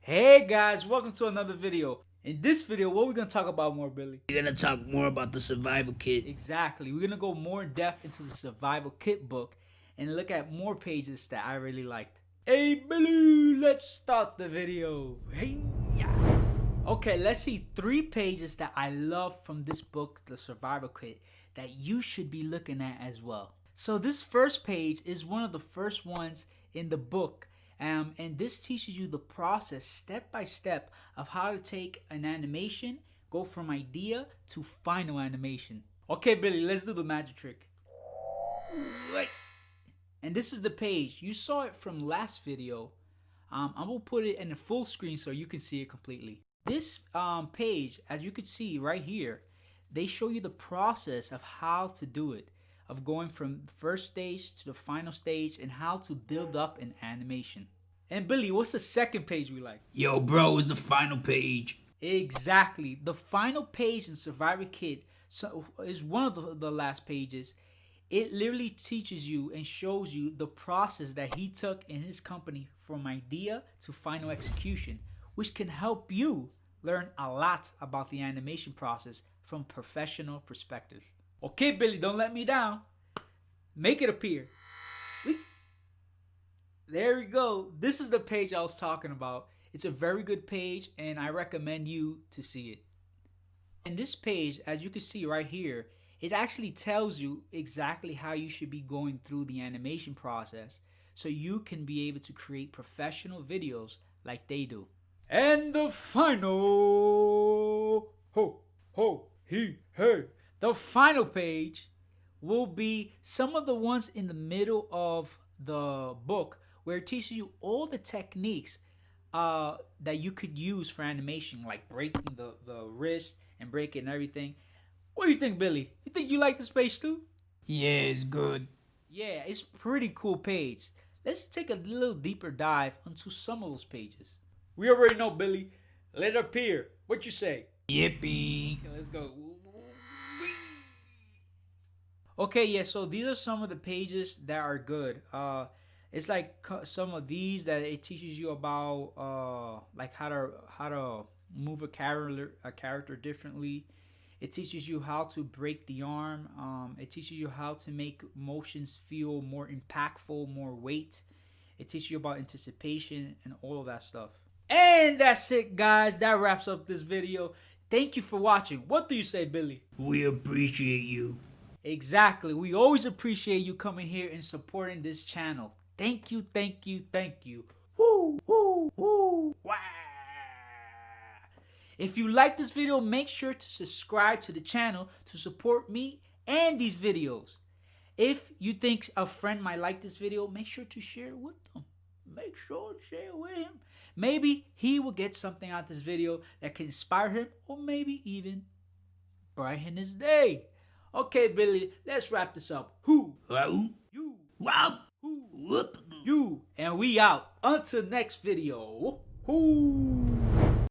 Hey guys, welcome to another video. In this video, what we're gonna talk about more, Billy? We're gonna talk more about the survival kit. Exactly. We're gonna go more in depth into the survival kit book and look at more pages that I really liked. Hey Billy, let's start the video. Hey. Okay, let's see 3 pages that I love from this book, the survival kit, that you should be looking at as well. So this first page is one of the first ones in the book. And this teaches you the process step by step of how to take an animation, go from idea to final animation. Okay, Billy, let's do the magic trick. And this is the page. You saw it from last video. I'm gonna put it in the full screen so you can see it completely. This page, as you can see right here, they show you the process of how to do it, of going from the first stage to the final stage and how to build up an animation. And Billy, what's the second page we like? Yo, bro, is the final page. Exactly. The final page in Survivor Kit is one of the last pages. It literally teaches you and shows you the process that he took in his company from idea to final execution, which can help you learn a lot about the animation process from a professional perspective. Okay, Billy, don't let me down. Make it appear. There we go. This is the page I was talking about. It's a very good page and I recommend you to see it. In this page, as you can see right here, it actually tells you exactly how you should be going through the animation process so you can be able to create professional videos like they do. And the final the final page will be some of the ones in the middle of the book where it teaches you all the techniques that you could use for animation, like breaking the wrist and breaking and everything. What do you think, Billy? You think you like this page too? Yeah, it's good. Yeah, it's a pretty cool page. Let's take a little deeper dive into some of those pages. We already know, Billy. Let it appear. What you say? Yippee. Okay, let's go. Okay, yeah, so these are some of the pages that are good. It's like some of these that it teaches you about like how to move a character differently. It teaches you how to break the arm. It teaches you how to make motions feel more impactful, more weight. It teaches you about anticipation and all of that stuff. And that's it, guys. That wraps up this video. Thank you for watching. What do you say, Billy? We appreciate you. Exactly. We always appreciate you coming here and supporting this channel. Thank you, thank you, thank you. Woo, woo, woo, wah. If you like this video, make sure to subscribe to the channel to support me and these videos. If you think a friend might like this video, make sure to share it with them. Make sure to share it with him. Maybe he will get something out of this video that can inspire him or maybe even brighten his day. Okay, Billy, let's wrap this up. Who? You. Wow. Who? You. And we out. Until next video. Who?